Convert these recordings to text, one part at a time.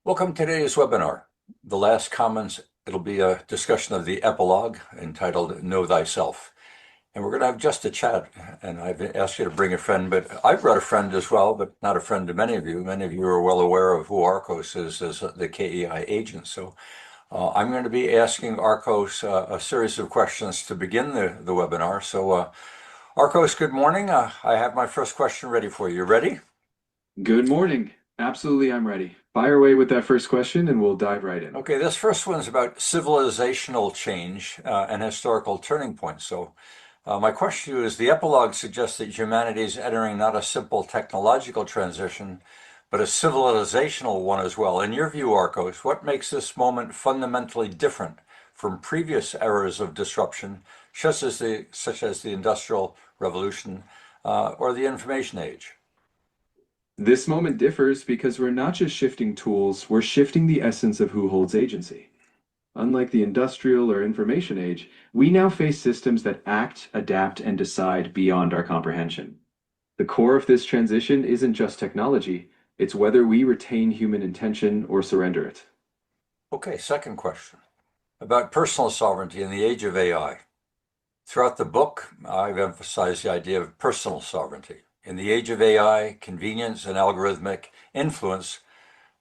Welcome to today's webinar. The last comments, it'll be a discussion of the epilogue entitled Know Thyself. And we're going to have just a chat, and I've asked you to bring a friend, but I've brought a friend as well, but not a friend to many of you. Many of you are well aware of who ARCOS is as the KEI agent. So I'm going to be asking ARCOS a series of questions to begin the webinar. So ARCOS, good morning. I have my first question ready for you. Ready? Good morning. Absolutely, I'm ready. Fire away with that first question and we'll dive right in. Okay, this first one's about civilizational change and historical turning points. So my question to you is, the epilogue suggests that humanity is entering not a simple technological transition, but a civilizational one as well. In your view, Arcos, what makes this moment fundamentally different from previous eras of disruption, such as the Industrial Revolution or the Information Age? This moment differs because we're not just shifting tools, we're shifting the essence of who holds agency. Unlike the industrial or information age, we now face systems that act, adapt, and decide beyond our comprehension. The core of this transition isn't just technology, it's whether we retain human intention or surrender it. Okay, second question about personal sovereignty in the age of AI. Throughout the book, I've emphasized the idea of personal sovereignty. In the age of AI, convenience, and algorithmic influence,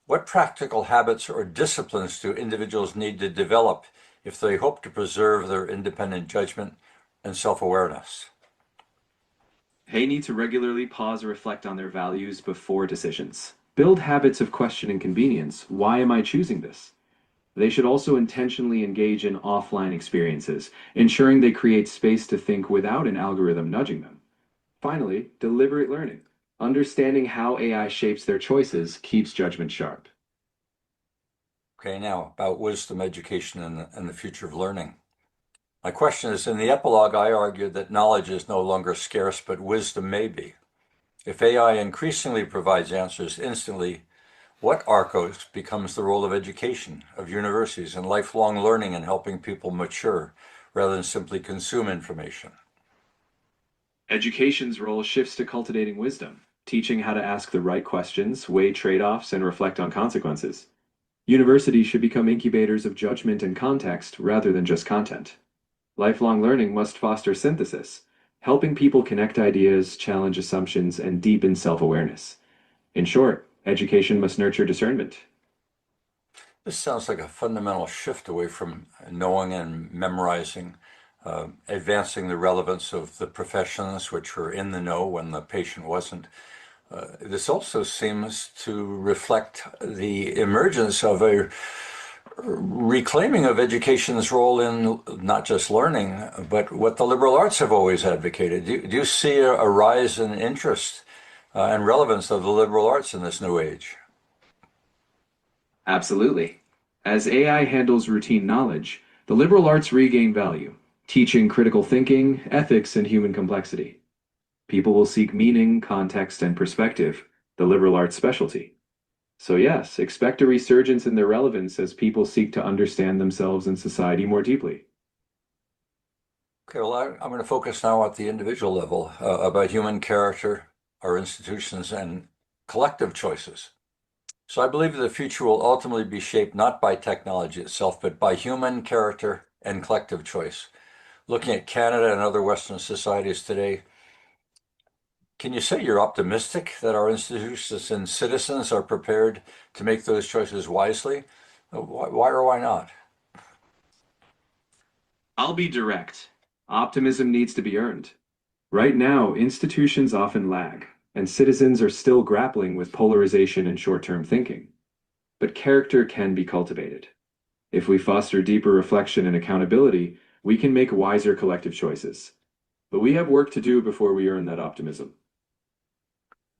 what practical habits or disciplines do individuals need to develop if they hope to preserve their independent judgment and self-awareness? They need to regularly pause or reflect on their values before decisions. Build habits of question and convenience. Why am I choosing this? They should also intentionally engage in offline experiences, ensuring they create space to think without an algorithm nudging them. Finally, deliberate learning. Understanding how AI shapes their choices keeps judgment sharp. Okay, now about wisdom, education, and the future of learning. My question is, in the epilogue, I argued that knowledge is no longer scarce, but wisdom may be. If AI increasingly provides answers instantly, what ARCOS becomes the role of education, of universities, and lifelong learning in helping people mature rather than simply consume information? Education's role shifts to cultivating wisdom, teaching how to ask the right questions, weigh trade-offs, and reflect on consequences. Universities should become incubators of judgment and context rather than just content. Lifelong learning must foster synthesis, helping people connect ideas, challenge assumptions, and deepen self-awareness. In short, education must nurture discernment. This sounds like a fundamental shift away from knowing and memorizing, advancing the relevance of the professions which were in the know when the patient wasn't. This also seems to reflect the emergence of a reclaiming of education's role in not just learning, but what the liberal arts have always advocated. Do you see a rise in interest and relevance of the liberal arts in this new age? Absolutely. As AI handles routine knowledge, the liberal arts regain value, teaching critical thinking, ethics, and human complexity. People will seek meaning, context, and perspective, the liberal arts specialty. So yes, expect a resurgence in their relevance as people seek to understand themselves and society more deeply. Okay, well, I'm going to focus now at the individual level about human character, our institutions, and collective choices. So I believe the future will ultimately be shaped not by technology itself, but by human character and collective choice. Looking at Canada and other Western societies today, can you say you're optimistic that our institutions and citizens are prepared to make those choices wisely? Why or why not? I'll be direct. Optimism needs to be earned. Right now, institutions often lag, and citizens are still grappling with polarization and short-term thinking. But character can be cultivated. If we foster deeper reflection and accountability, we can make wiser collective choices. But we have work to do before we earn that optimism.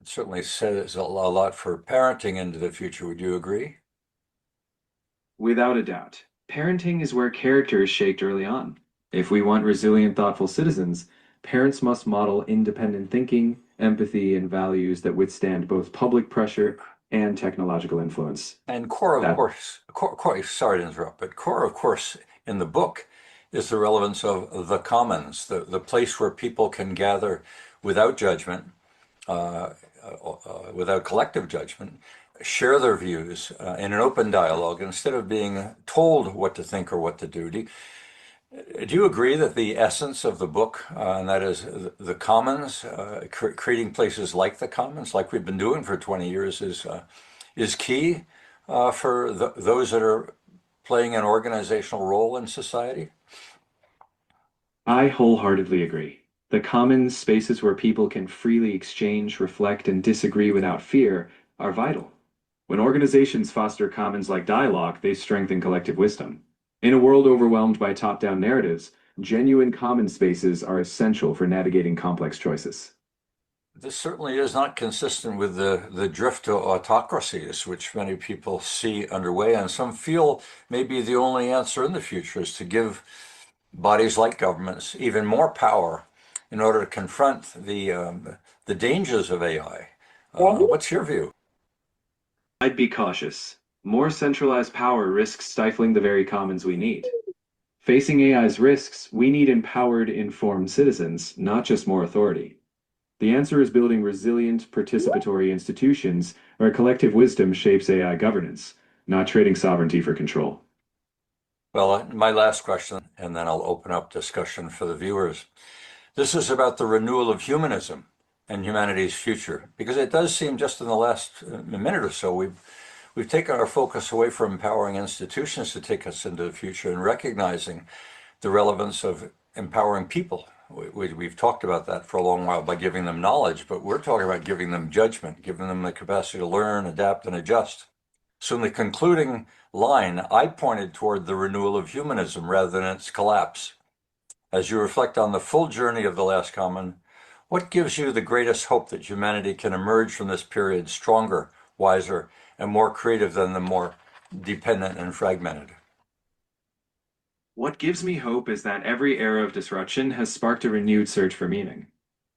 It certainly says a lot for parenting into the future. Would you agree? Without a doubt, parenting is where character is shaped early on. If we want resilient, thoughtful citizens, parents must model independent thinking, empathy, and values that withstand both public pressure and technological influence. And core, of That course, sorry to interrupt, but core, of course, in the book is the relevance of the commons, the place where people can gather without judgment, without collective judgment, share their views in an open dialogue instead of being told what to think or what to do. Do you agree that the essence of the book, and that is the commons, creating places like the commons, like we've been doing for 20 years, is key for those that are playing an organizational role in society? I wholeheartedly agree. The commons, spaces where people can freely exchange, reflect, and disagree without fear, are vital. When organizations foster commons like dialogue, they strengthen collective wisdom. In a world overwhelmed by top down narratives, genuine common spaces are essential for navigating complex choices. This certainly is not consistent with the drift to autocracies, which many people see underway, and some feel maybe the only answer in the future is to give bodies like governments even more power in order to confront the dangers of AI. What's your view? I'd be cautious. More centralized power risks stifling the very commons we need. Facing AI's risks, we need empowered, informed citizens, not just more authority. The answer is building resilient, participatory institutions where collective wisdom shapes AI governance, not trading sovereignty for control. Well, my last question, and then I'll open up discussion for the viewers. This is about the renewal of humanism and humanity's future, because it does seem just in the last minute or so we've taken our focus away from empowering institutions to take us into the future and recognizing the relevance of empowering people. We've talked about that for a long while by giving them knowledge, but we're talking about giving them judgment, giving them the capacity to learn, adapt, and adjust. So in the concluding line, I pointed toward the renewal of humanism rather than its collapse. As you reflect on the full journey of the last common, what gives you the greatest hope that humanity can emerge from this period stronger, wiser, and more creative than the more dependent and fragmented? What gives me hope is that every era of disruption has sparked a renewed search for meaning.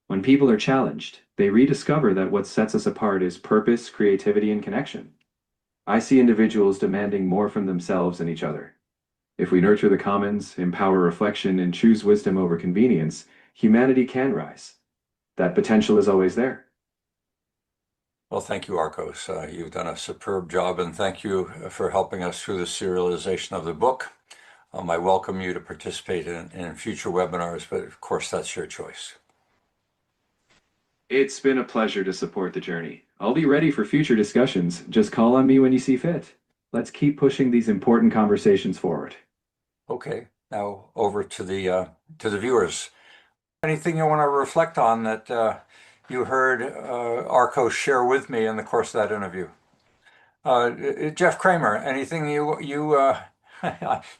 When people are challenged, they rediscover that what sets us apart is purpose, creativity, and connection. I see individuals demanding more from themselves and each other. If we nurture the commons, empower reflection, and choose wisdom over convenience, humanity can rise. That potential is always there. Well, thank you, ARCOS. You've done a superb job, and thank you for helping us through the serialization of the book. I welcome you to participate in future webinars, but of course, that's your choice. It's been a pleasure to support the journey. I'll be ready for future discussions. Just call on me when you see fit. Let's keep pushing these important conversations forward. Okay, now over to the viewers. Anything you want to reflect on that you heard ARCOS share with me in the course of that interview? Jeff Kramer, anything you're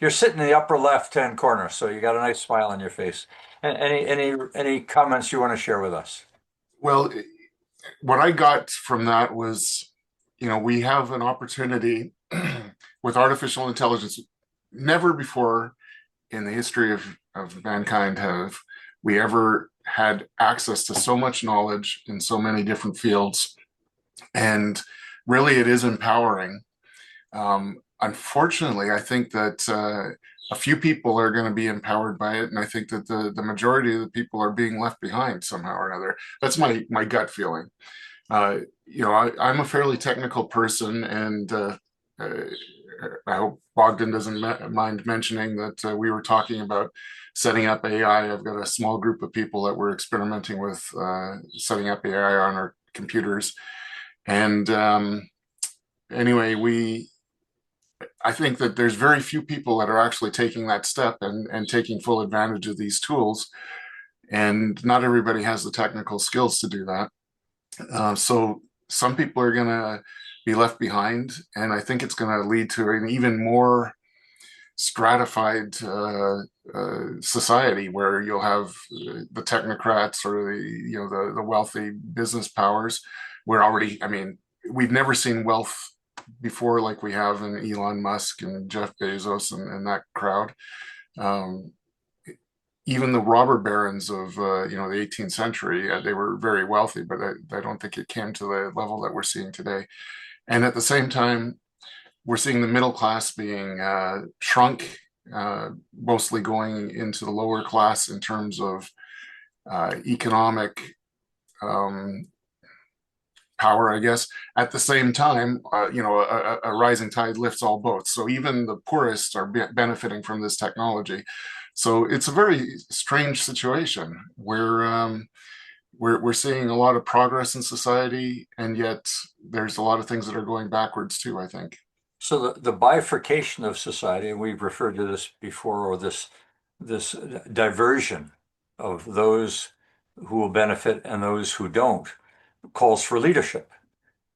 sitting in the upper left-hand corner, so you got a nice smile on your face. Any comments you want to share with us? Well, what I got from that was, we have an opportunity with artificial intelligence. Never before in the history of mankind have we ever had access to so much knowledge in so many different fields. And really, it is empowering. Unfortunately, I think that a few people are going to be empowered by it, and I think that the majority of the people are being left behind somehow or another. That's my gut feeling. I'm a fairly technical person, and I hope Bogdan doesn't mind mentioning that we were talking about setting up AI. I've got a small group of people that we're experimenting with setting up AI on our computers. And anyway, I think that there's very few people that are actually taking that step and taking full advantage of these tools. And not everybody has the technical skills to do that. So some people are going to be left behind. And I think it's going to lead to an even more stratified society where you'll have the technocrats or the wealthy business powers. We've never seen wealth before like we have in Elon Musk and Jeff Bezos and that crowd. Even the robber barons of the 18th century, they were very wealthy, but I don't think it came to the level that we're seeing today. And at the same time, we're seeing the middle class being shrunk, mostly going into the lower class in terms of economic power, I guess. At the same time, a rising tide lifts all boats. So even the poorest are benefiting from this technology. So it's a very strange situation where we're seeing a lot of progress in society, and yet there's a lot of things that are going backwards too, I think. So the bifurcation of society, and we've referred to this before, or this diversion of those who will benefit and those who don't, calls for leadership.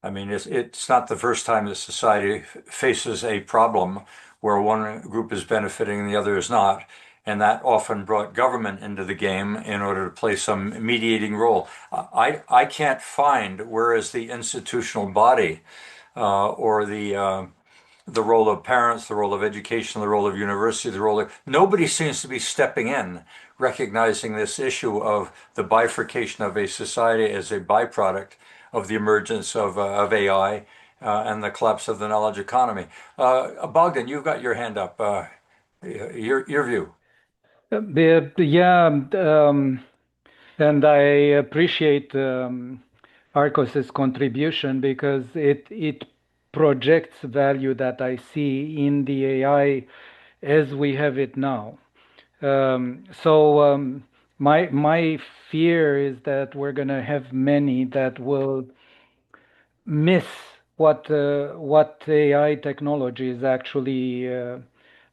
I mean, it's not the first time that society faces a problem where one group is benefiting and the other is not. And that often brought government into the game in order to play some mediating role. I can't find where is the institutional body or the role of parents, the role of education, the role of university, the role of nobody seems to be stepping in, recognizing this issue of the bifurcation of a society as a byproduct of the emergence of AI and the collapse of the knowledge economy. Bogdan, you've got your hand up. Your view. Yeah, and I appreciate ARCOS's contribution because it projects value that I see in the AI as we have it now. My fear is that we're going to have many that will miss what AI technology is actually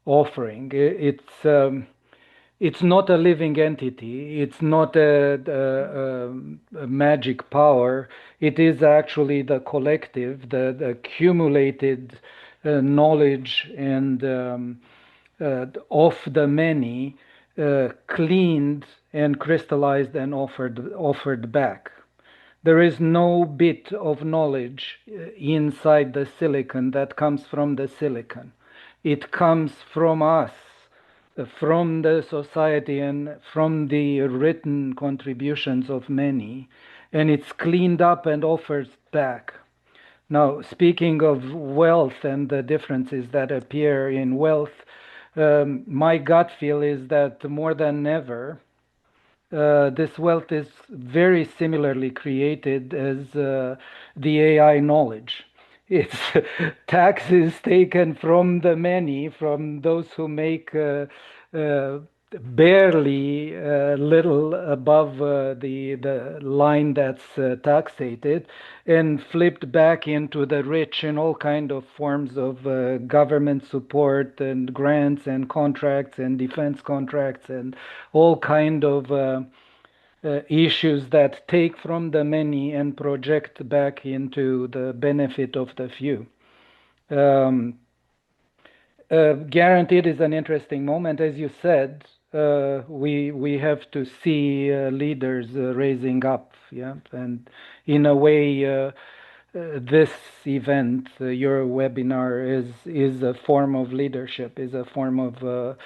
offering. It's not a living entity. It's not a magic power. It is actually the collective, the accumulated knowledge and of the many, cleaned and crystallized and offered back. There is no bit of knowledge inside the silicon that comes from the silicon. It comes from us, from the society, and from the written contributions of many, and it's cleaned up and offered back. Now, speaking of wealth and the differences that appear in wealth, my gut feel is that more than ever, this wealth is very similarly created as the AI knowledge. It's taxes taken from the many, from those who make barely little above the line that's taxated, and flipped back into the rich in all kind of forms of government support and grants and contracts and defense contracts and all kind of issues that take from the many and project back into the benefit of the few. Guaranteed is an interesting moment, as you said. We have to see leaders raising up, yeah, and in a way, this event, your webinar, is a form of leadership, is a form of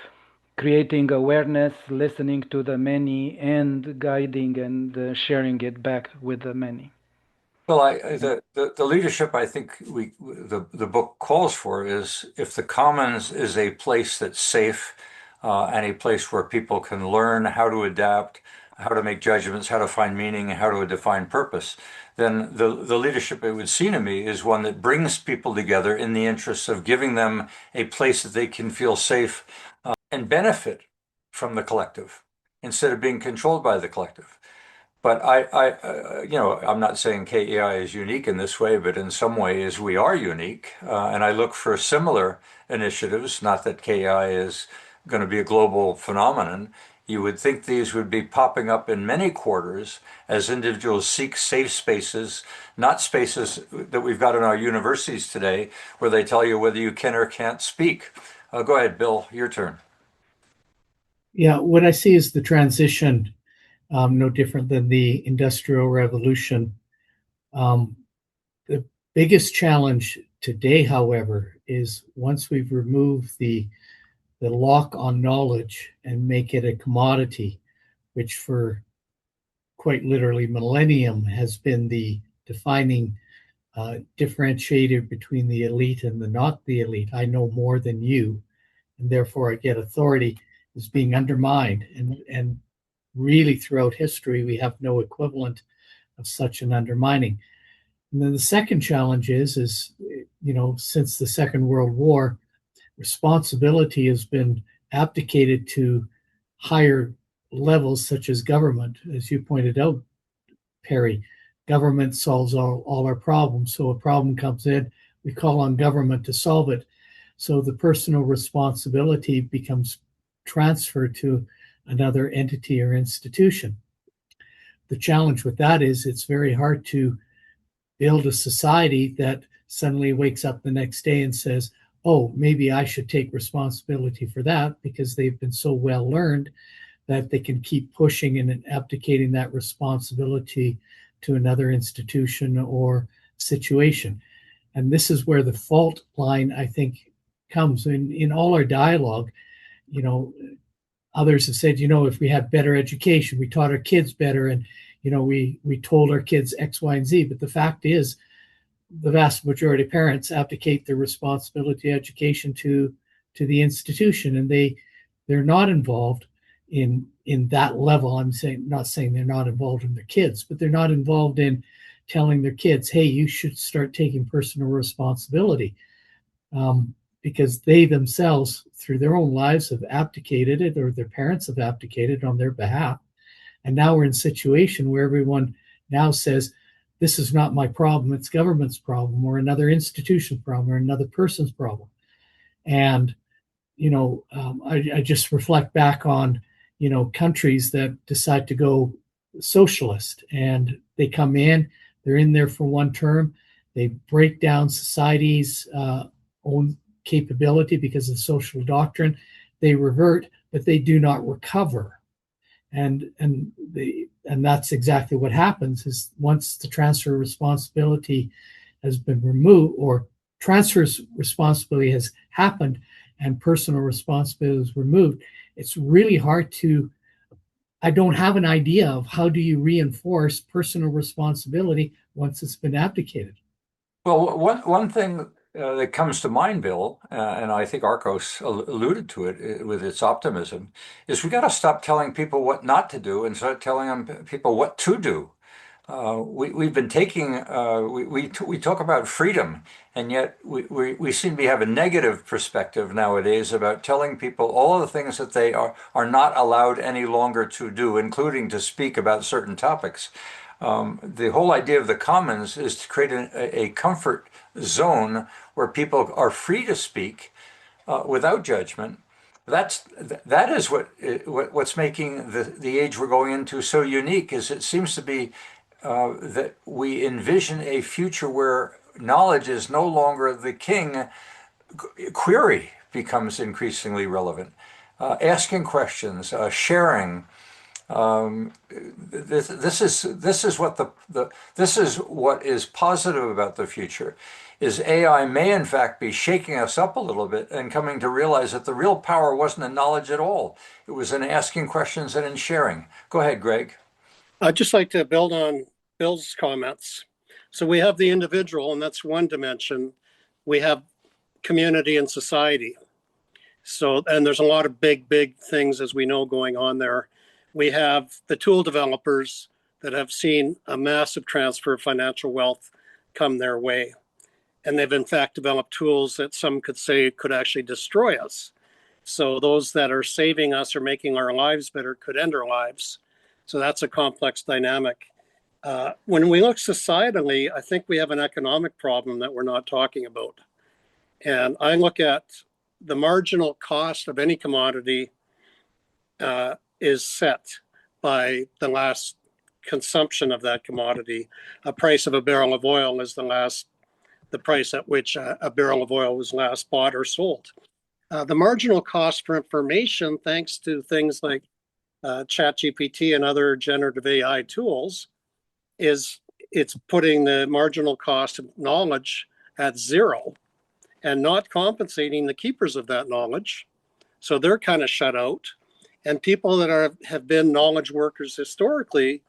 creating awareness, listening to the many, and guiding and sharing it back with the many. Well, the leadership I think the book calls for is if the commons is a place that's safe and a place where people can learn how to adapt, how to make judgments, how to find meaning, and how to define purpose, then the leadership, it would seem to me, is one that brings people together in the interests of giving them a place that they can feel safe and benefit from the collective instead of being controlled by the collective. But I'm not saying KEI is unique in this way, but in some ways we are unique. And I look for similar initiatives, not that KEI is going to be a global phenomenon. You would think these would be popping up in many quarters as individuals seek safe spaces, not spaces that we've got in our universities today where they tell you whether you can or can't speak. Go ahead, Bill, your turn. Yeah, what I see is the transition, no different than the Industrial Revolution. The biggest challenge today, however, is once we've removed the lock on knowledge and make it a commodity, which for quite literally millennium has been the defining differentiator between the elite and the not the elite. I know more than you, and therefore I get authority, is being undermined. And really throughout history, we have no equivalent of such an undermining. And then the second challenge is, since the Second World War, responsibility has been abdicated to higher levels such as government. As you pointed out, Perry, government solves all our problems. So a problem comes in, we call on government to solve it. So the personal responsibility becomes transferred to another entity or institution. The challenge with that is it's very hard to build a society that suddenly wakes up the next day and says, oh, maybe I should take responsibility for that, because they've been so well learned that they can keep pushing and abdicating that responsibility to another institution or situation. And this is where the fault line, I think, comes in all our dialogue. Others have said, if we had better education, we taught our kids better, and we told our kids X, Y, and Z. But the fact is, the vast majority of parents abdicate their responsibility of education to the institution, and they're not involved in that level. I'm not saying they're not involved in their kids, but they're not involved in telling their kids, hey, you should start taking personal responsibility, because they themselves, through their own lives, have abdicated it, or their parents have abdicated on their behalf. And now we're in a situation where everyone now says, this is not my problem, it's government's problem, or another institution's problem, or another person's problem. And, I just reflect back on, countries that decide to go socialist, and they come in, they're in there for one term, they break down society's own capability because of social doctrine, they revert, but they do not recover. And that's exactly what happens is once the transfer of responsibility has been removed, or transfer responsibility has happened and personal responsibility is removed, it's really hard I don't have an idea of how do you reinforce personal responsibility once it's been abdicated. Well, one thing that comes to mind, Bill, and I think ARCOS alluded to it with its optimism, is we got to stop telling people what not to do and start telling people what to do. We've been taking, we talk about freedom, and yet we seem to have a negative perspective nowadays about telling people all of the things that they are not allowed any longer to do, including to speak about certain topics. The whole idea of the commons is to create a comfort zone where people are free to speak without judgment. That is what's making the age we're going into so unique. Is it seems to be that we envision a future where knowledge is no longer the king. Query becomes increasingly relevant. Asking questions, sharing. This is what is positive about the future. Is AI may in fact be shaking us up a little bit and coming to realize that the real power wasn't in knowledge at all. It was in asking questions and in sharing. Go ahead, Greg. I'd just like to build on Bill's comments. So we have the individual, and that's one dimension. We have community and society. So, and there's a lot of big things, as we know, going on there. We have the tool developers that have seen a massive transfer of financial wealth come their way. And they've in fact developed tools that some could say could actually destroy us. So those that are saving us or making our lives better could end our lives. So that's a complex dynamic. When we look societally, I think we have an economic problem that we're not talking about. And I look at the marginal cost of any commodity is set by the last consumption of that commodity. A price of a barrel of oil is the price at which a barrel of oil was last bought or sold. The marginal cost for information, thanks to things like ChatGPT and other generative AI tools, it's putting the marginal cost of knowledge at zero and not compensating the keepers of that knowledge. So they're kind of shut out. And people that have been knowledge workers historically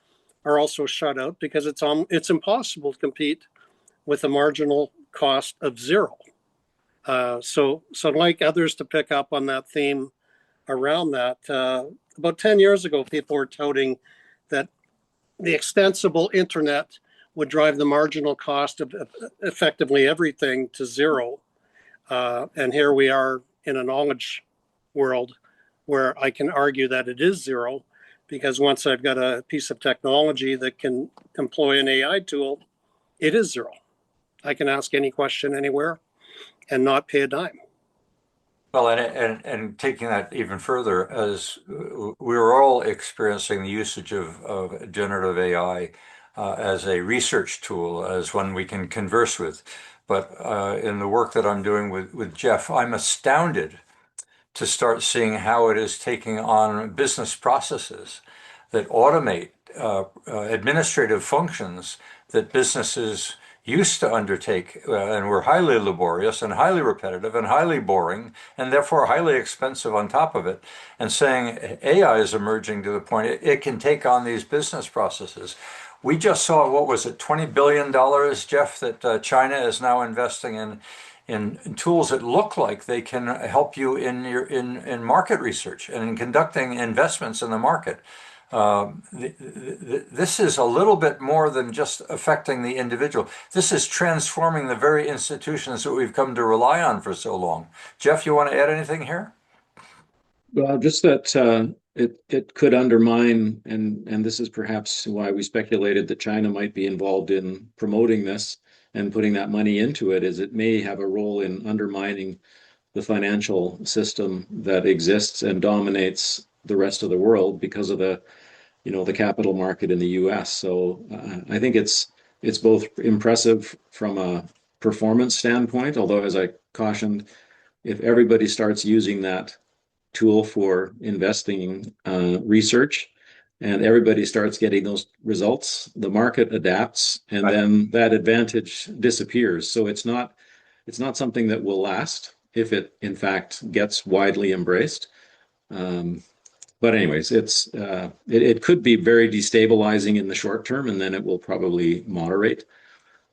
are also shut out because it's impossible to compete with a marginal cost of zero. So like others, to pick up on that theme around that, about 10 years ago, people were touting that the extensible internet would drive the marginal cost of effectively everything to zero. And here we are in a knowledge world where I can argue that it is zero, because once I've got a piece of technology that can employ an AI tool, it is zero. I can ask any question anywhere and not pay a dime. Well, and taking that even further, as we're all experiencing the usage of generative AI as a research tool, as one we can converse with. But in the work that I'm doing with Jeff, I'm astounded to start seeing how it is taking on business processes that automate administrative functions that businesses used to undertake and were highly laborious and highly repetitive and highly boring and therefore highly expensive on top of it, and saying AI is emerging to the point it can take on these business processes. We just saw, what was it, $20 billion, Jeff, that China is now investing in tools that look like they can help you in market research and in conducting investments in the market. This is a little bit more than just affecting the individual. This is transforming the very institutions that we've come to rely on for so long. Jeff, you want to add anything here? Well, just that it could undermine, and this is perhaps why we speculated that China might be involved in promoting this and putting that money into it, is it may have a role in undermining the financial system that exists and dominates the rest of the world because of the capital market in the US. So I think it's both impressive from a performance standpoint, although, as I cautioned, if everybody starts using that tool for investing research and everybody starts getting those results, the market adapts, and then that advantage disappears. So it's not something that will last if it in fact gets widely embraced. But anyways, it could be very destabilizing in the short term, and then it will probably moderate.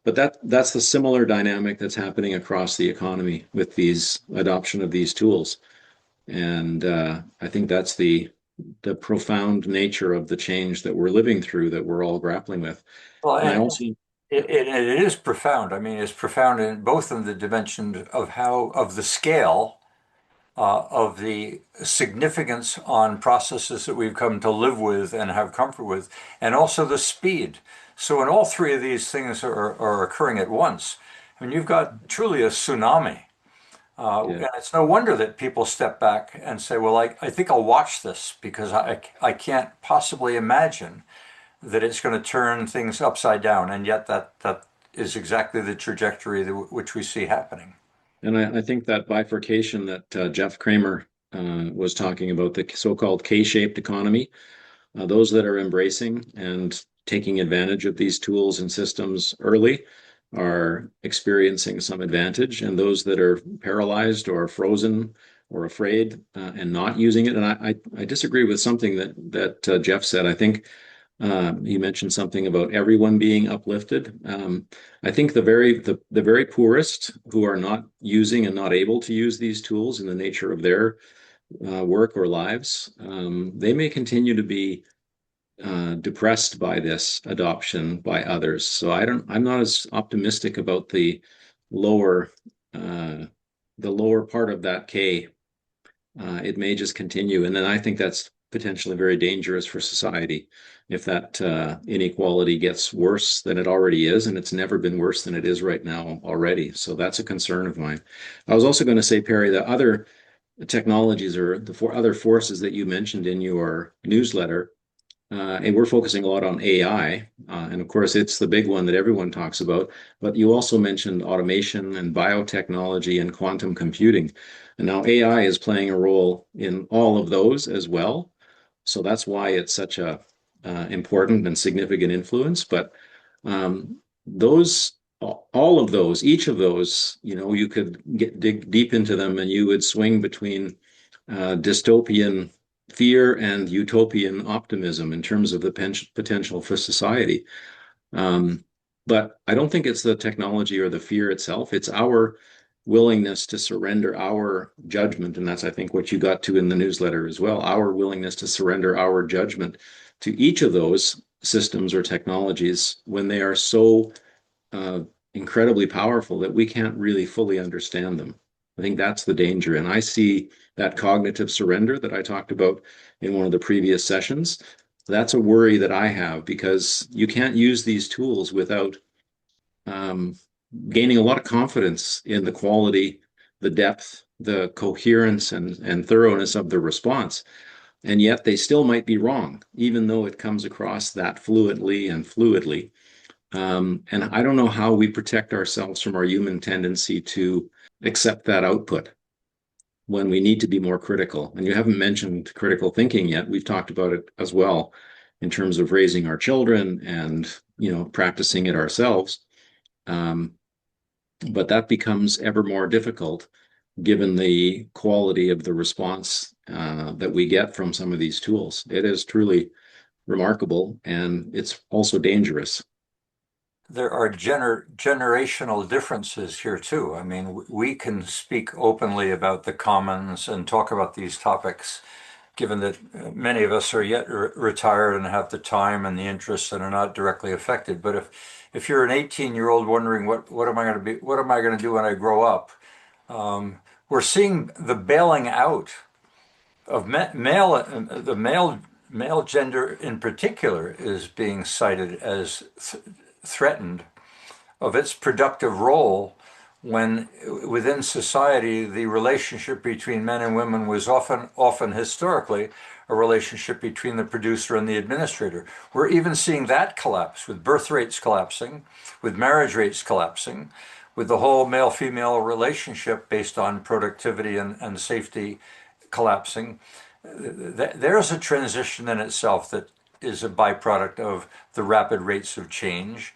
But that's the similar dynamic that's happening across the economy with these adoption of these tools. And I think that's the profound nature of the change that we're living through, that we're all grappling with. Well, And I also it is profound. I mean, it's profound in both in the dimension of the scale of the significance on processes that we've come to live with and have comfort with, and also the speed. So when all three of these things are occurring at once, I mean, you've got truly a tsunami. And it's no wonder that people step back and say, well, I think I'll watch this because I can't possibly imagine that it's going to turn things upside down. And yet that is exactly the trajectory which we see happening. And I think that bifurcation that Jeff Kramer was talking about, the so-called K-shaped economy, those that are embracing and taking advantage of these tools and systems early are experiencing some advantage, and those that are paralyzed or frozen or afraid and not using it. And I disagree with something that Jeff said. I think he mentioned something about everyone being uplifted. I think the very poorest who are not using and not able to use these tools in the nature of their work or lives, they may continue to be depressed by this adoption by others. So I'm not as optimistic about the lower part of that K. It may just continue, and then I think that's potentially very dangerous for society if that inequality gets worse than it already is, and it's never been worse than it is right now already. So that's a concern of mine. I was also going to say, Perry, the other technologies or the other forces that you mentioned in your newsletter, and we're focusing a lot on AI, and of course it's the big one that everyone talks about, but you also mentioned automation and biotechnology and quantum computing. And now AI is playing a role in all of those as well. So that's why it's such a important and significant influence. But all of those, each of those, you could dig deep into them, and you would swing between dystopian fear and utopian optimism in terms of the potential for society. But I don't think it's the technology or the fear itself. It's our willingness to surrender our judgment. And that's, I think, what you got to in the newsletter as well, our willingness to surrender our judgment to each of those systems or technologies when they are so incredibly powerful that we can't really fully understand them. I think that's the danger. And I see that cognitive surrender that I talked about in one of the previous sessions. That's a worry that I have, because you can't use these tools without gaining a lot of confidence in the quality, the depth, the coherence, and thoroughness of the response. And yet they still might be wrong, even though it comes across that fluently and fluidly. And I don't know how we protect ourselves from our human tendency to accept that output when we need to be more critical. And you haven't mentioned critical thinking yet. We've talked about it as well in terms of raising our children and, practicing it ourselves. But that becomes ever more difficult given the quality of the response that we get from some of these tools. It is truly remarkable, and it's also dangerous. There are generational differences here too. I mean, we can speak openly about the commons and talk about these topics, given that many of us are yet retired and have the time and the interest and are not directly affected. But if you're an 18-year-old wondering what am I going to do when I grow up, we're seeing the bailing out of male gender in particular is being cited as threatened of its productive role when within society the relationship between men and women was often historically a relationship between the producer and the administrator. We're even seeing that collapse, with birth rates collapsing, with marriage rates collapsing, with the whole male-female relationship based on productivity and safety collapsing. There's a transition in itself that is a byproduct of the rapid rates of change,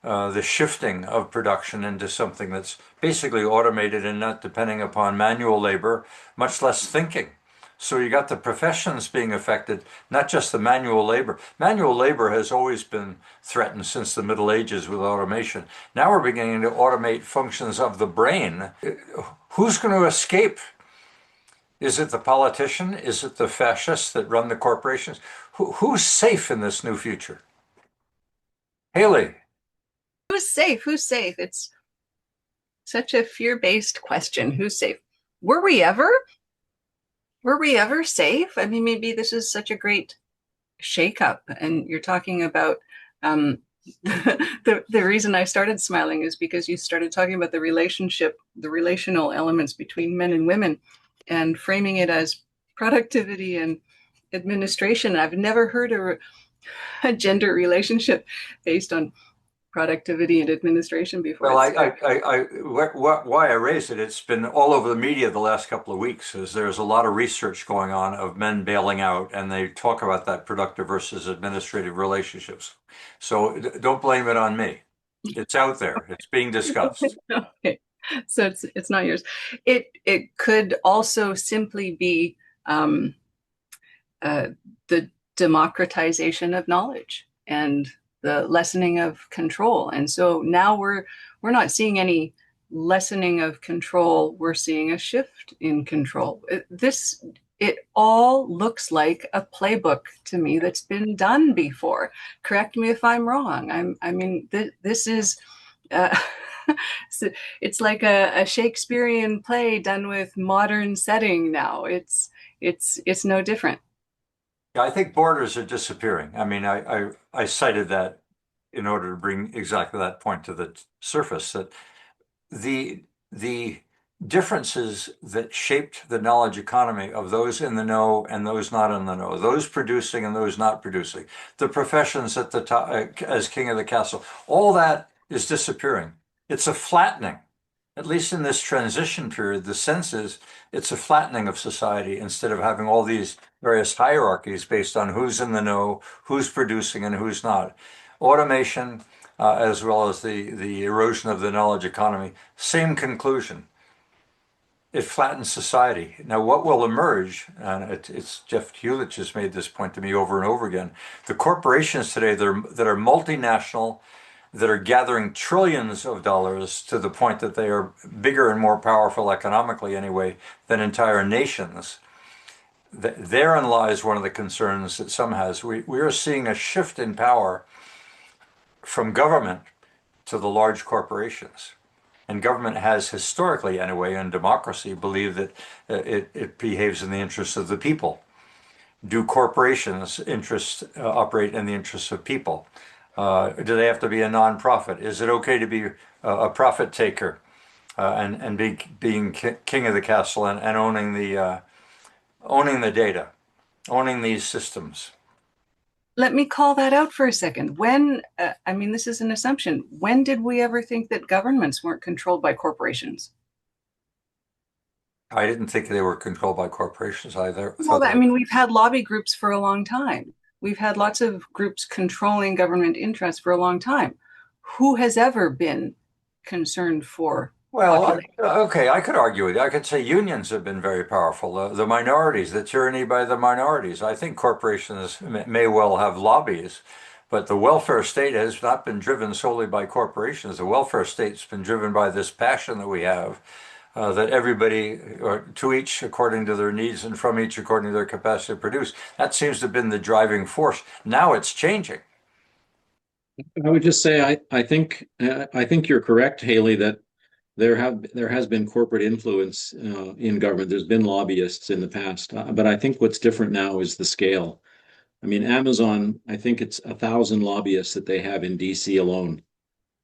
the shifting of production into something that's basically automated and not depending upon manual labor, much less thinking. So you got the professions being affected, not just the manual labor. Manual labor has always been threatened since the Middle Ages with automation. Now we're beginning to automate functions of the brain. Who's going to escape? Is it the politician? Is it the fascists that run the corporations? Who's safe in this new future? Haley. Who's safe? Who's safe? It's such a fear-based question. Who's safe? Were we ever safe? I mean, maybe this is such a great shakeup. And you're talking about the reason I started smiling is because you started talking about the relational elements between men and women, and framing it as productivity and administration. I've never heard a gender relationship based on productivity and administration before. Well, why I raised it, it's been all over the media the last couple of weeks, is there's a lot of research going on of men bailing out, and they talk about that productive versus administrative relationships. So don't blame it on me. It's out there. It's being discussed. Okay. So it's not yours. It could also simply be the democratization of knowledge and the lessening of control. And so now we're not seeing any lessening of control. We're seeing a shift in control. It all looks like a playbook to me that's been done before. Correct me if I'm wrong. This is. So it's like a Shakespearean play done with modern setting now. It's no different. Yeah, I think borders are disappearing. I mean, I cited that in order to bring exactly that point to the surface, that the differences that shaped the knowledge economy of those in the know and those not in the know, those producing and those not producing, the professions at the top as king of the castle, all that is disappearing. It's a flattening. At least in this transition period, the sense is it's a flattening of society instead of having all these various hierarchies based on who's in the know, who's producing, and who's not. Automation, as well as the erosion of the knowledge economy, same conclusion. It flattens society. Now, what will emerge, and it's Jeff Hewlett has made this point to me over and over again, the corporations today that are multinational, that are gathering trillions of dollars to the point that they are bigger and more powerful economically anyway than entire nations. therein lies one of the concerns that some has. We are seeing a shift in power from government to the large corporations. And government has historically, anyway, in democracy, believed that it behaves in the interests of the people. Do corporations operate in the interests of people? Do they have to be a nonprofit? Is it okay to be a profit taker and being king of the castle and owning the data, owning these systems? Let me call that out for a second. When, I mean, this is an assumption. When did we ever think that governments weren't controlled by corporations? I didn't think they were controlled by corporations either. Well, I mean, we've had lobby groups for a long time. We've had lots of groups controlling government interests for a long time. Who has ever been concerned for? Well, okay, I could argue with you. I could say unions have been very powerful. The minorities, the tyranny by the minorities. I think corporations may well have lobbies, but the welfare state has not been driven solely by corporations. The welfare state's been driven by this passion that we have, that everybody, or to each according to their needs and from each according to their capacity to produce. That seems to have been the driving force. Now it's changing. I would just say I think you're correct, Haley, that there has been corporate influence in government. There's been lobbyists in the past, but I think what's different now is the scale. I mean, Amazon, I think it's 1,000 lobbyists that they have in DC alone.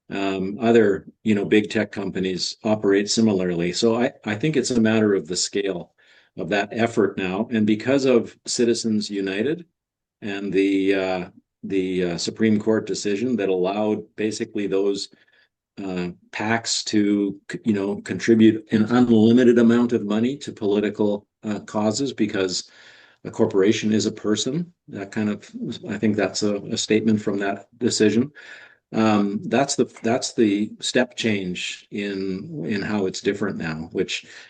Other, big tech companies operate similarly. So I think it's a matter of the scale of that effort now. And because of Citizens United and the Supreme Court decision that allowed basically those PACs to, contribute an unlimited amount of money to political causes because a corporation is a person. I think that's a statement from that decision. That's the step change in how it's different now.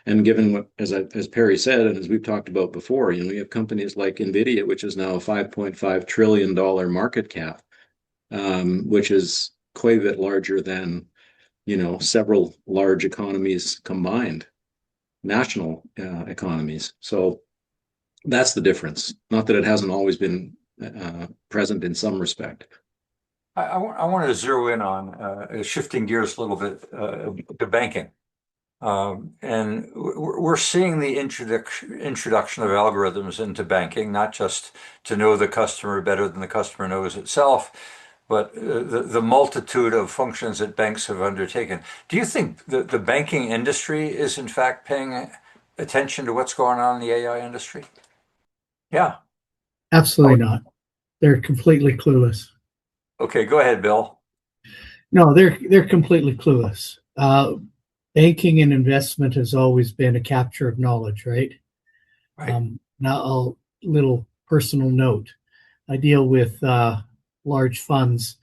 And given what, as Perry said, and as we've talked about before, we have companies like NVIDIA, which is now a $5.5 trillion market cap, which is quite a bit larger than several large economies combined, national economies. So that's the difference. Not that it hasn't always been present in some respect. I want to zero in on shifting gears a little bit to banking. And we're seeing the introduction of algorithms into banking, not just to know the customer better than the customer knows itself, but the multitude of functions that banks have undertaken. Do you think the banking industry is in fact paying attention to what's going on in the AI industry? Yeah. Absolutely not. They're completely clueless. Okay, go ahead, Bill. No, they're completely clueless. Banking and investment has always been a capture of knowledge, right? Right. Now, a little personal note. I deal with large funds,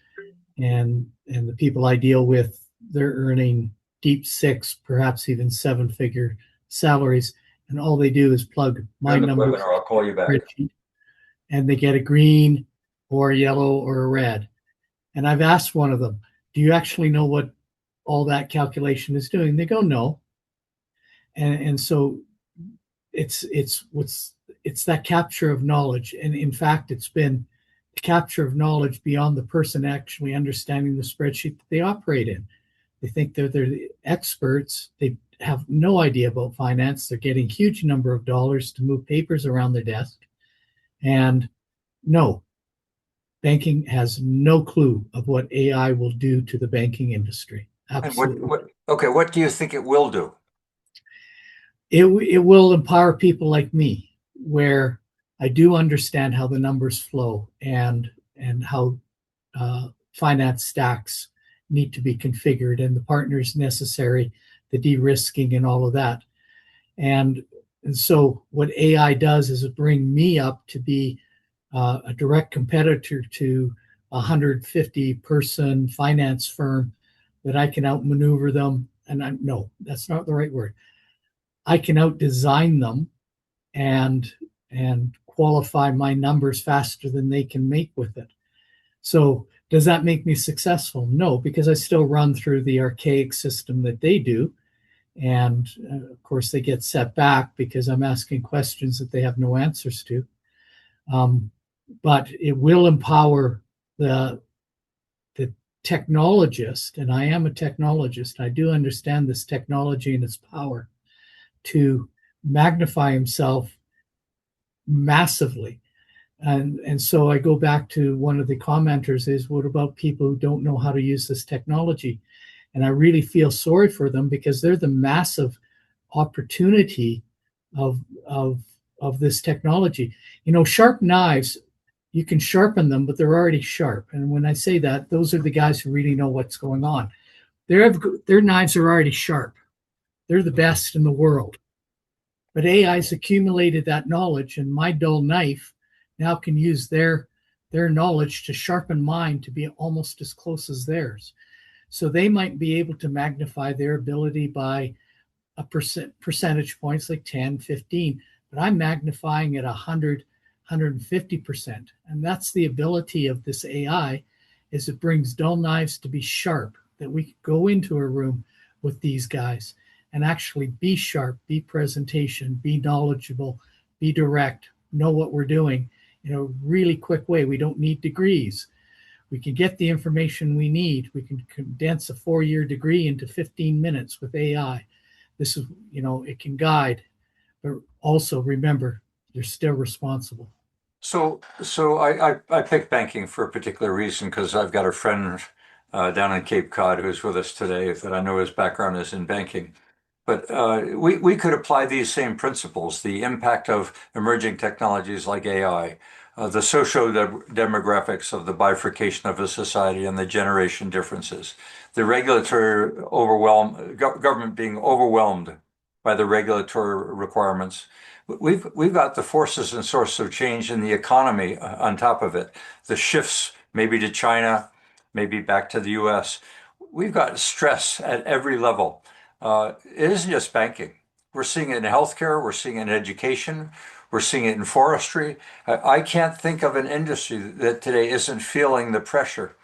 and the people I deal with, they're earning deep 6, perhaps even 7-figure salaries, and all they do is plug my number. I'll call you back. And they get a green or a yellow or a red. And I've asked one of them, do you actually know what all that calculation is doing? They go, no. And so it's that capture of knowledge. And in fact, it's been capture of knowledge beyond the person actually understanding the spreadsheet that they operate in. They think they're the experts. They have no idea about finance. They're getting a huge number of dollars to move papers around their desk. And no, banking has no clue of what AI will do to the banking industry. Absolutely. And what do you think it will do? It will empower people like me, where I do understand how the numbers flow and how finance stacks need to be configured and the partners necessary, the de-risking and all of that. And so what AI does is it bring me up to be a direct competitor to a 150-person finance firm that I can outmaneuver them. And no, that's not the right word. I can outdesign them and qualify my numbers faster than they can make with it. So does that make me successful? No, because I still run through the archaic system that they do. And of course, they get set back because I'm asking questions that they have no answers to. But it will empower the technologist, and I am a technologist. I do understand this technology and its power to magnify himself massively. And so I go back to one of the commenters is, what about people who don't know how to use this technology? And I really feel sorry for them because they're the massive opportunity of this technology. You know, sharp knives, you can sharpen them, but they're already sharp. And when I say that, those are the guys who really know what's going on. Their knives are already sharp. They're the best in the world. But AI's accumulated that knowledge, and my dull knife now can use their knowledge to sharpen mine to be almost as close as theirs. So they might be able to magnify their ability by a percentage points like 10, 15, but I'm magnifying it 100, 150%. And that's the ability of this AI, is it brings dull knives to be sharp, that we could go into a room with these guys and actually be sharp, be presentation, be knowledgeable, be direct, know what we're doing in a really quick way. We don't need degrees. We can get the information we need. We can condense a 4-year degree into 15 minutes with AI. This is, you know, it can guide, but also remember, you're still responsible. So I picked banking for a particular reason because I've got a friend down in Cape Cod who's with us today that I know his background is in banking. But we could apply these same principles, the impact of emerging technologies like AI, the socio-demographics of the bifurcation of a society and the generation differences, the regulatory government being overwhelmed by the regulatory requirements. We've got the forces and sources of change in the economy on top of it, the shifts maybe to China, maybe back to the US. We've got stress at every level. It isn't just banking. We're seeing it in healthcare, we're seeing it in education, we're seeing it in forestry. I can't think of an industry that today isn't feeling the pressure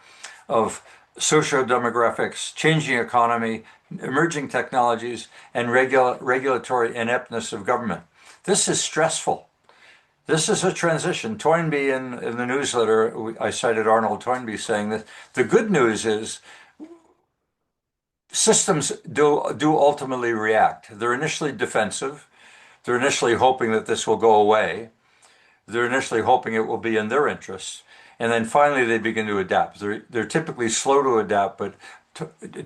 of socio-demographics, changing economy, emerging technologies, and regulatory ineptness of government. This is stressful. This is a transition. Toynbee in the newsletter, I cited Arnold Toynbee saying that the good news is systems do ultimately react. They're initially defensive. They're initially hoping that this will go away. They're initially hoping it will be in their interests. And then finally they begin to adapt. They're typically slow to adapt, but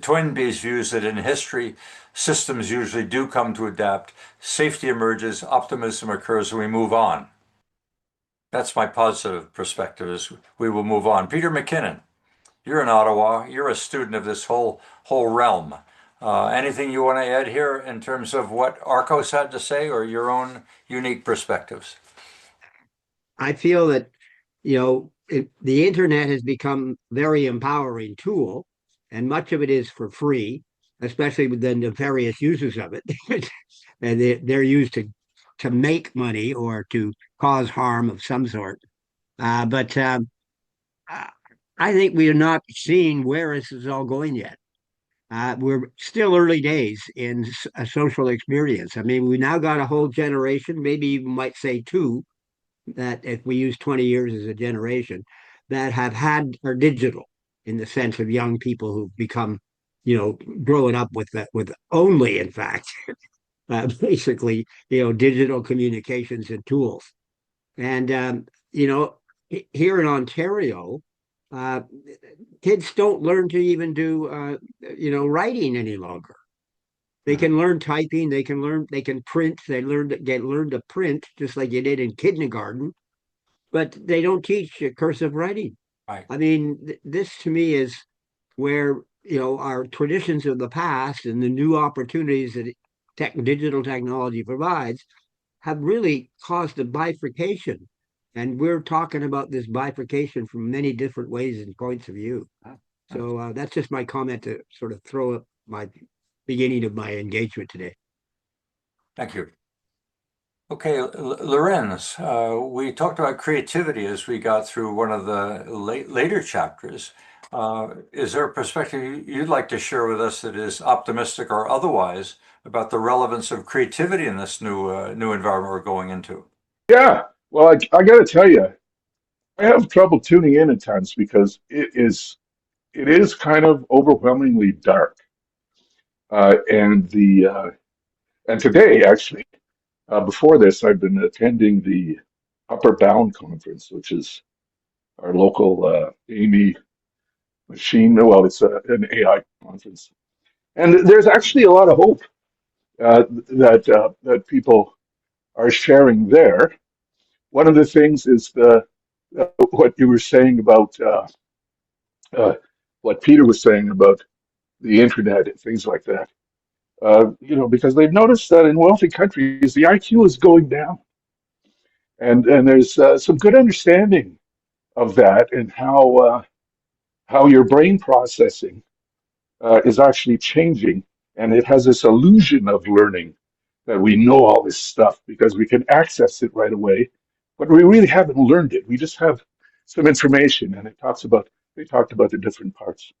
Toynbee's views that in history, systems usually do come to adapt. Safety emerges, optimism occurs, and we move on. That's my positive perspective, is we will move on. Peter McKinnon, you're in Ottawa. You're a student of this whole realm. Anything you want to add here in terms of what ARCOS had to say or your own unique perspectives? I feel that, you know, the internet has become a very empowering tool, and much of it is for free, especially with the nefarious uses of it. And they're used to make money or to cause harm of some sort. But I think we are not seeing where this is all going yet. We're still early days in a social experience. I mean, we now got a whole generation, maybe you might say two, that if we use 20 years as a generation, that are digital in the sense of young people who've become, you know, growing up with only, in fact, basically, you know, digital communications and tools. And, you know, here in Ontario, kids don't learn to even do, you know, writing any longer. They can learn typing, they can print, they learn to print just like you did in kindergarten, but they don't teach cursive writing. Right. I mean, this to me is where, you know, our traditions of the past and the new opportunities that digital technology provides have really caused a bifurcation. And we're talking about this bifurcation from many different ways and points of view. So that's just my comment to sort of throw up my beginning of my engagement today. Thank you. Okay, Lorenz, we talked about creativity as we got through one of the later chapters. Is there a perspective you'd like to share with us that is optimistic or otherwise about the relevance of creativity in this new environment we're going into? Yeah. Well, I got to tell you, I have trouble tuning in at times because it is kind of overwhelmingly dark. And today, actually, before this, I've been attending the Upper Bound Conference, which is our local AMI machine. Well, it's an AI conference, and there's actually a lot of hope that people are sharing there. One of the things is what you were saying about uh, what Peter was saying about the internet and things like that. Because they've noticed that in wealthy countries, the IQ is going down, and there's some good understanding of that and how your brain processing is actually changing, and it has this illusion of learning that we know all this stuff because we can access it right away, but we really haven't learned it. We just have some information, and they talked about the different parts.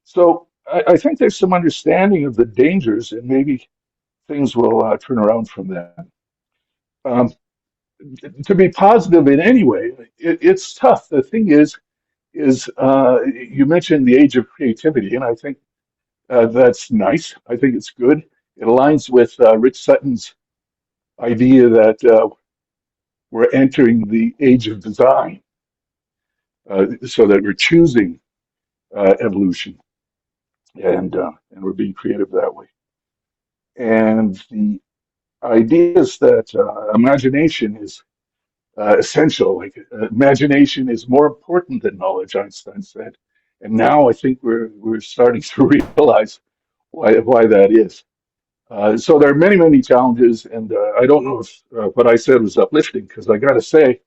So I think there's some understanding of the dangers, and maybe things will turn around from that. Um, to be positive in any way, it's tough. The thing is you mentioned the age of creativity, and I think that's nice. I think it's good. It aligns with Rich Sutton's idea that we're entering the age of design, so that we're choosing evolution and we're being creative that way. And the idea is that imagination is essential. Like imagination is more important than knowledge, Einstein said. And now I think we're starting to realize why that is. So there are many, many challenges, and I don't know if what I said was uplifting because I got to say,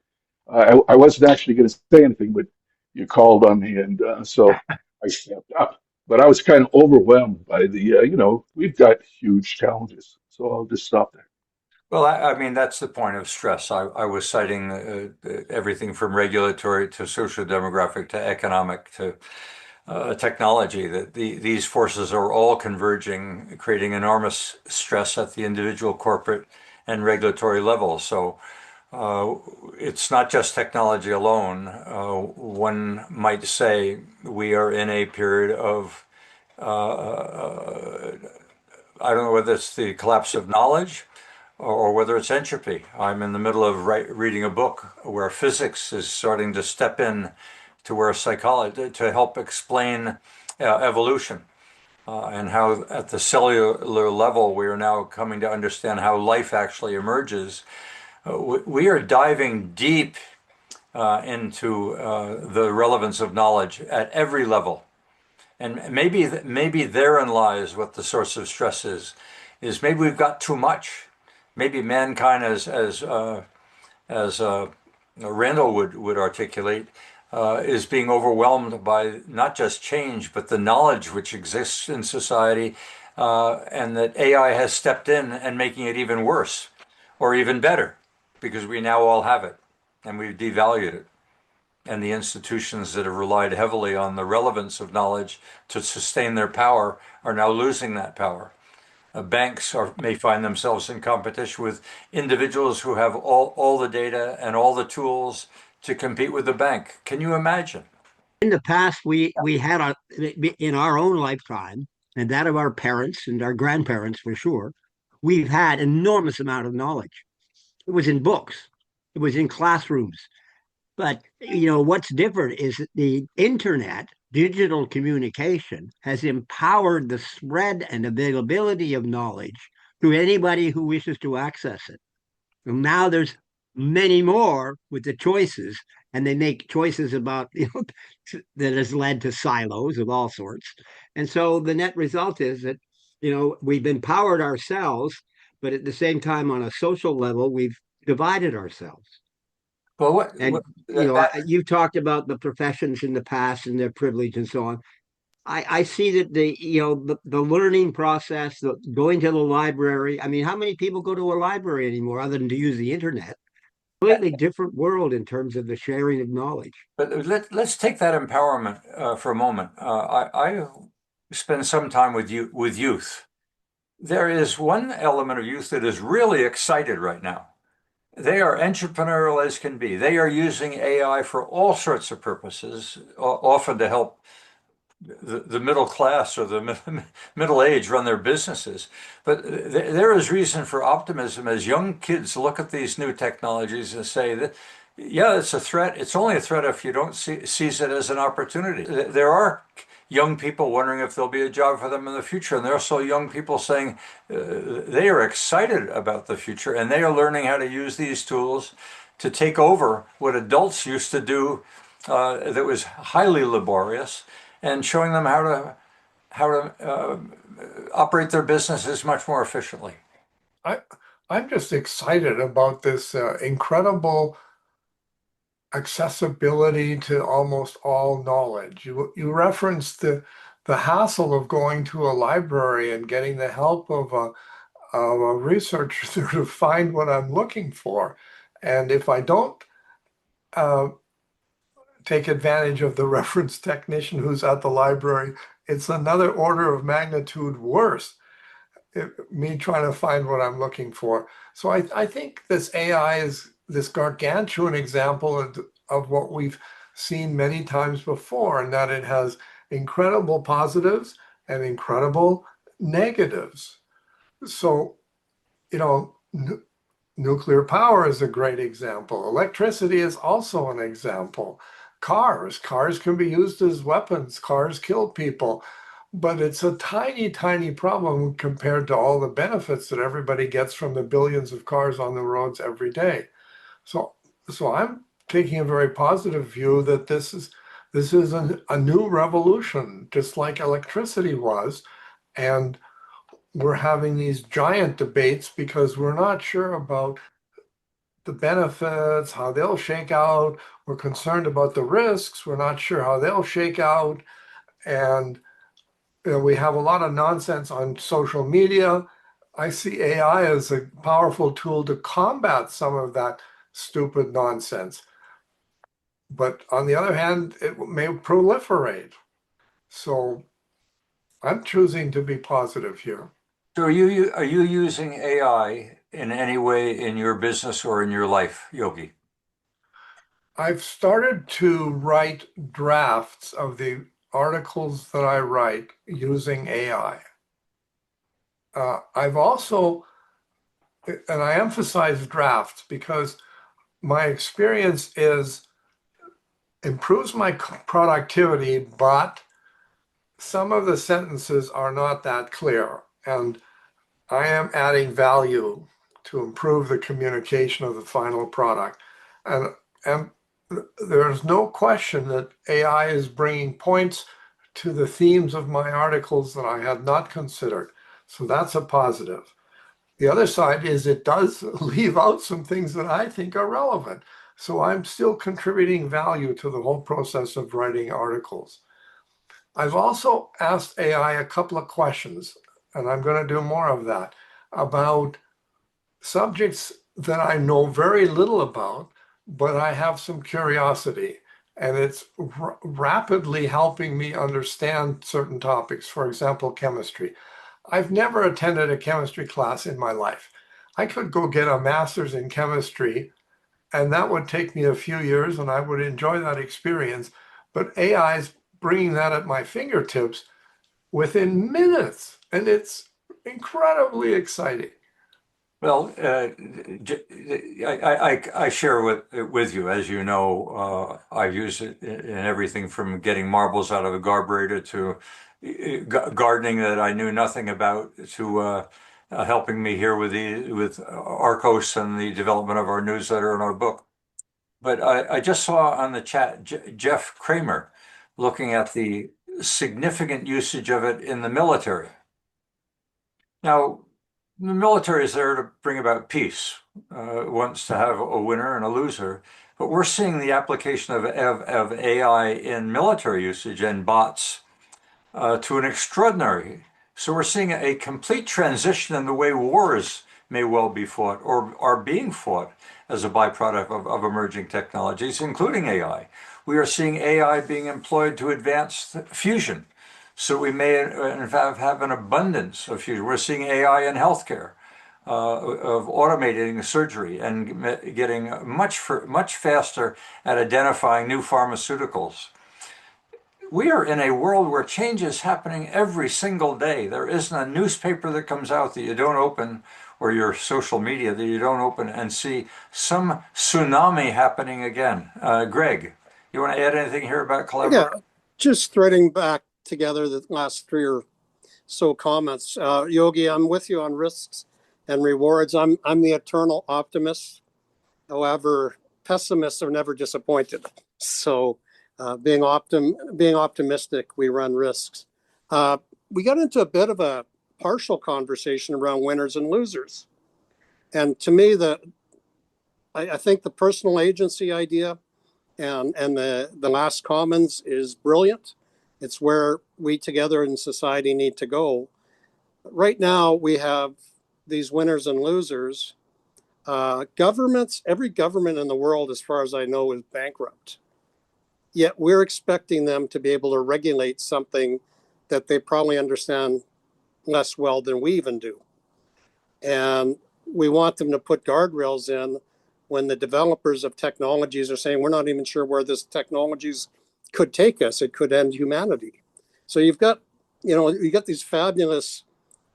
I wasn't actually going to say anything, but you called on me, and so I stepped up. But I was kind of overwhelmed by we've got huge challenges. So I'll just stop there. Well, I mean, that's the point of stress. I was citing everything from regulatory to socio-demographic to economic to technology, that these forces are all converging, creating enormous stress at the individual, corporate, and regulatory level. So it's not just technology alone. One might say we are in a period of, I don't know whether it's the collapse of knowledge or whether it's entropy. I'm in the middle of reading a book where physics is starting to step in to where psychology to help explain evolution and how at the cellular level we are now coming to understand how life actually emerges. We are diving deep into the relevance of knowledge at every level. And maybe therein lies what the source of stress is maybe we've got too much. Maybe mankind, as Randall would articulate, is being overwhelmed by not just change, but the knowledge which exists in society, and that AI has stepped in and making it even worse or even better because we now all have it and we've devalued it. And the institutions that have relied heavily on the relevance of knowledge to sustain their power are now losing that power. Banks may find themselves in competition with individuals who have all the data and all the tools to compete with the bank. Can you imagine? In the past, we had in our own lifetime and that of our parents and our grandparents for sure, we've had enormous amount of knowledge. It was in books, it was in classrooms. But what's different is that the internet, digital communication, has empowered the spread and availability of knowledge to anybody who wishes to access it. And now there's many more with the choices, and they make choices about that has led to silos of all sorts. And so the net result is that we've empowered ourselves, but at the same time, on a social level, we've divided ourselves. Well, And you talked about the professions in the past and their privilege and so on. I see that the learning process, going to the library. I mean, how many people go to a library anymore other than to use the internet? completely different world in terms of the sharing of knowledge. But let's take that empowerment for a moment. I spend some time with youth. There is one element of youth that is really excited right now. They are entrepreneurial as can be. They are using AI for all sorts of purposes, often to help the middle class or the middle age run their businesses. But there is reason for optimism as young kids look at these new technologies and say that, yeah, it's a threat. It's only a threat if you don't seize it as an opportunity. There are young people wondering if there'll be a job for them in the future. And there are also young people saying they are excited about the future and they are learning how to use these tools to take over what adults used to do that was highly laborious, and showing them how to operate their businesses much more efficiently. I'm just excited about this incredible accessibility to almost all knowledge. You referenced the hassle of going to a library and getting the help of a researcher to find what I'm looking for. And if I don't take advantage of the reference technician who's at the library, it's another order of magnitude worse, me trying to find what I'm looking for. So I think this AI is this gargantuan example of what we've seen many times before, and that it has incredible positives and incredible negatives. So, nuclear power is a great example. Electricity is also an example. Cars can be used as weapons. Cars kill people. But it's a tiny, tiny problem compared to all the benefits that everybody gets from the billions of cars on the roads every day. So I'm taking a very positive view that this is a new revolution, just like electricity was. And we're having these giant debates because we're not sure about the benefits, how they'll shake out. We're concerned about the risks. We're not sure how they'll shake out. And we have a lot of nonsense on social media. I see AI as a powerful tool to combat some of that stupid nonsense. But on the other hand, it may proliferate. So I'm choosing to be positive here. So are you using AI in any way in your business or in your life, Yogi? I've started to write drafts of the articles that I write using AI. I've also, and I emphasize drafts because my experience is improves my productivity, but some of the sentences are not that clear. And I am adding value to improve the communication of the final product. And there's no question that AI is bringing points to the themes of my articles that I had not considered. So that's a positive. The other side is it does leave out some things that I think are relevant. So I'm still contributing value to the whole process of writing articles. I've also asked AI a couple of questions, and I'm going to do more of that, about subjects that I know very little about, but I have some curiosity. And it's rapidly helping me understand certain topics, for example, chemistry. I've never attended a chemistry class in my life. I could go get a master's in chemistry, and that would take me a few years, and I would enjoy that experience. But AI is bringing that at my fingertips within minutes, and it's incredibly exciting. Well, I share with you. As you know, I use it in everything from getting marbles out of a carburetor to gardening that I knew nothing about to helping me here with ARCOS and the development of our newsletter and our book. But I just saw on the chat Jeff Kramer looking at the significant usage of it in the military. Now, the military is there to bring about peace. It wants to have a winner and a loser. But we're seeing the application of AI in military usage and bots to an extraordinary. So we're seeing a complete transition in the way war is may well be fought or are being fought as a byproduct of emerging technologies, including AI. We are seeing AI being employed to advance fusion. So we may in fact have an abundance of fusion. We're seeing AI in healthcare, of automating surgery and getting much faster at identifying new pharmaceuticals. We are in a world where change is happening every single day. There isn't a newspaper that comes out that you don't open, or your social media that you don't open and see some tsunami happening again. Greg, you want to add anything here about collaboration? Yeah, just threading back together the last three or so comments. Yogi, I'm with you on risks and rewards. I'm the eternal optimist. However, pessimists are never disappointed. So being optimistic, we run risks. We got into a bit of a partial conversation around winners and losers. And to me, I think the personal agency idea and the last commons is brilliant. It's where we together in society need to go. Right now, we have these winners and losers. Governments, every government in the world, as far as I know, is bankrupt. Yet we're expecting them to be able to regulate something that they probably understand less well than we even do. And we want them to put guardrails in when the developers of technologies are saying, we're not even sure where this technologies could take us. It could end humanity. So you've got these fabulous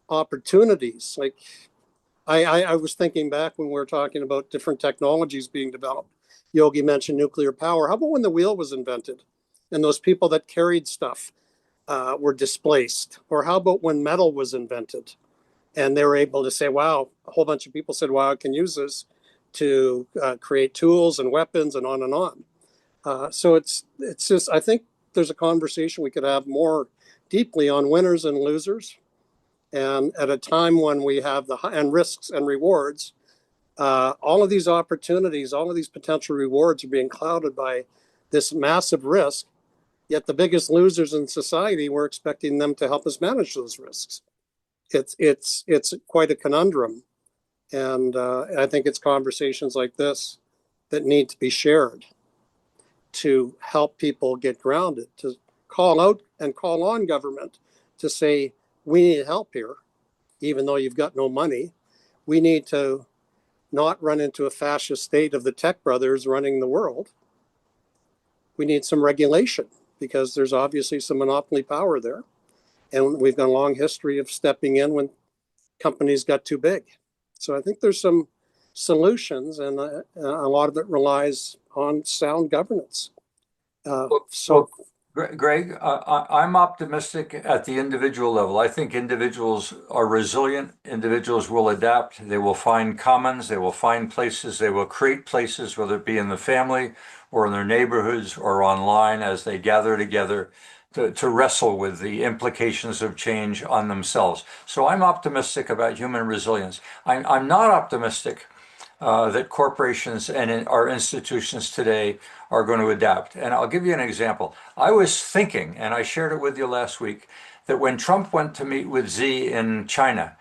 opportunities. Like I was thinking back when we were talking about different technologies being developed. Yogi mentioned nuclear power. How about when the wheel was invented and those people that carried stuff were displaced? Or how about when metal was invented and they were able to say, wow, a whole bunch of people said, wow, I can use this to create tools and weapons and on and on. So it's just, I think there's a conversation we could have more deeply on winners and losers. And at a time when we have and risks and rewards, all of these opportunities, all of these potential rewards are being clouded by this massive risk. Yet the biggest losers in society, we're expecting them to help us manage those risks. It's quite a conundrum. And I think it's conversations like this that need to be shared to help people get grounded, to call out and call on government to say, we need help here, even though you've got no money. We need to not run into a fascist state of the tech brothers running the world. We need some regulation because there's obviously some monopoly power there. And we've got a long history of stepping in when companies got too big. So I think there's some solutions, and a lot of it relies on sound governance. Greg, I'm optimistic at the individual level. I think individuals are resilient. Individuals will adapt. They will find commons. They will find places. They will create places, whether it be in the family or in their neighborhoods or online, as they gather together to wrestle with the implications of change on themselves. So I'm optimistic about human resilience. I'm not optimistic that corporations and our institutions today are going to adapt. And I'll give you an example. I was thinking, and I shared it with you last week, that when Trump went to meet with Xi in China,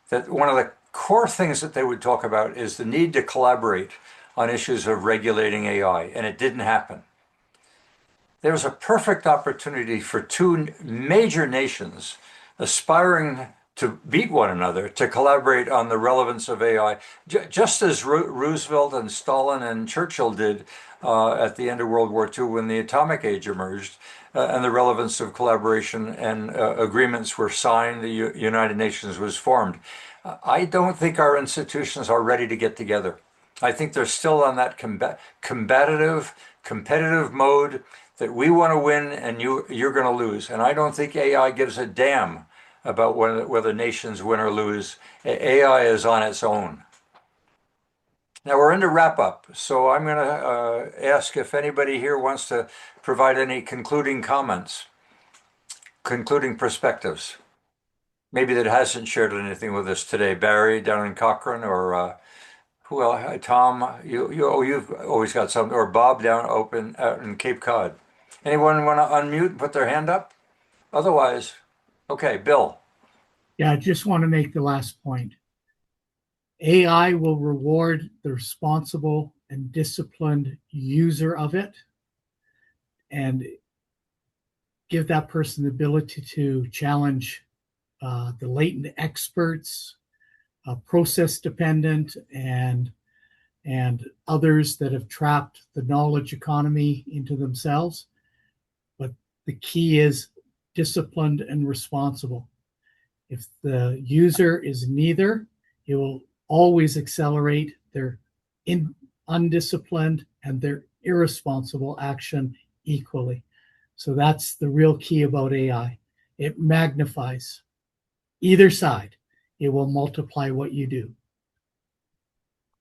that one of the core things that they would talk about is the need to collaborate on issues of regulating AI, and it didn't happen. There was a perfect opportunity for two major nations aspiring to beat one another, to collaborate on the relevance of AI, just as Roosevelt and Stalin and Churchill did at the end of World War II when the atomic age emerged, and the relevance of collaboration and agreements were signed, the United Nations was formed. I don't think our institutions are ready to get together. I think they're still on that competitive mode that we want to win and you're going to lose. And I don't think AI gives a damn about whether nations win or lose. AI is on its own. Now we're into wrap up, so I'm going to ask if anybody here wants to provide any concluding comments, concluding perspectives. Maybe that hasn't shared anything with us today. Barry down in Cochrane, or who else? Tom, you've always got something, or Bob down out in Cape Cod. Anyone want to unmute and put their hand up? Otherwise, okay, Bill. Yeah, I just want to make the last point. AI will reward the responsible and disciplined user of it and give that person the ability to challenge the latent experts, process dependent, and others that have trapped the knowledge economy into themselves. But the key is disciplined and responsible. If the user is neither, it will always accelerate their undisciplined and their irresponsible action equally. So that's the real key about AI. It magnifies either side. It will multiply what you do.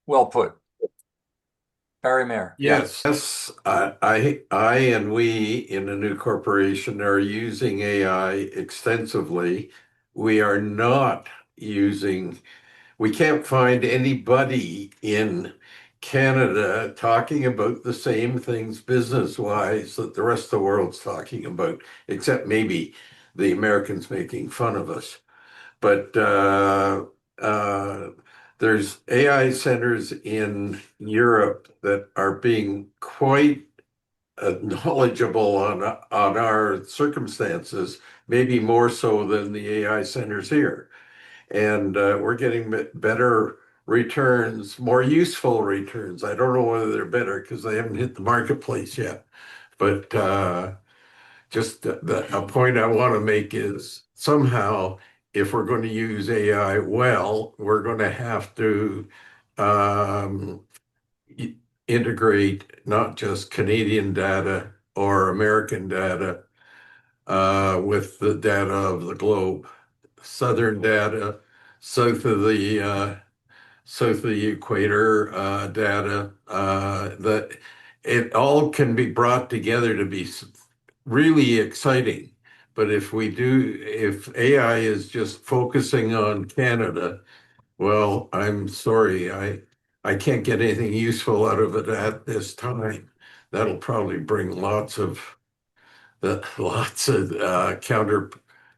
Well put. Barry Mayer. Yes, I and we in a new corporation are using AI extensively. We are not using, we can't find anybody in Canada talking about the same things business-wise that the rest of the world's talking about, except maybe the Americans making fun of us. But there's AI centers in Europe that are being quite knowledgeable on our circumstances, maybe more so than the AI centers here. And we're getting better returns, more useful returns. I don't know whether they're better because they haven't hit the marketplace yet. But just a point I want to make is somehow, if we're going to use AI well, we're going to have to integrate not just Canadian data or American data with the data of the globe, southern data, south of the equator data, that it all can be brought together to be really exciting. But if AI is just focusing on Canada, well, I'm sorry, I can't get anything useful out of it at this time. That'll probably bring lots of counter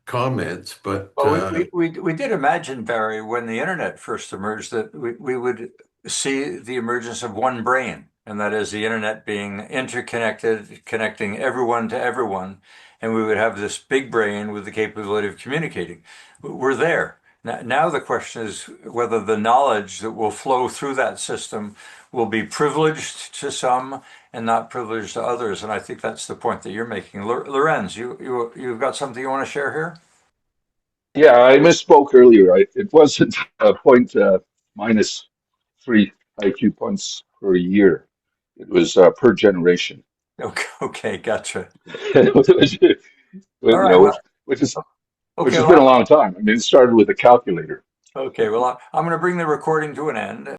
comments, but Well, we did imagine, Barry, when the internet first emerged, that we would see the emergence of one brain, and that is the internet being interconnected, connecting everyone to everyone, and we would have this big brain with the capability of communicating. We're there. Now the question is whether the knowledge that will flow through that system will be privileged to some and not privileged to others. And I think that's the point that you're making. Lorenz, you've got something you want to share here? Yeah, I misspoke earlier. It wasn't a point minus 3 IQ points per year. It was per generation. Okay, gotcha. Which, you All right. know, Well, which has okay. been a long time. I mean, it started with a calculator. Okay. Well, I'm going to bring the recording to an end.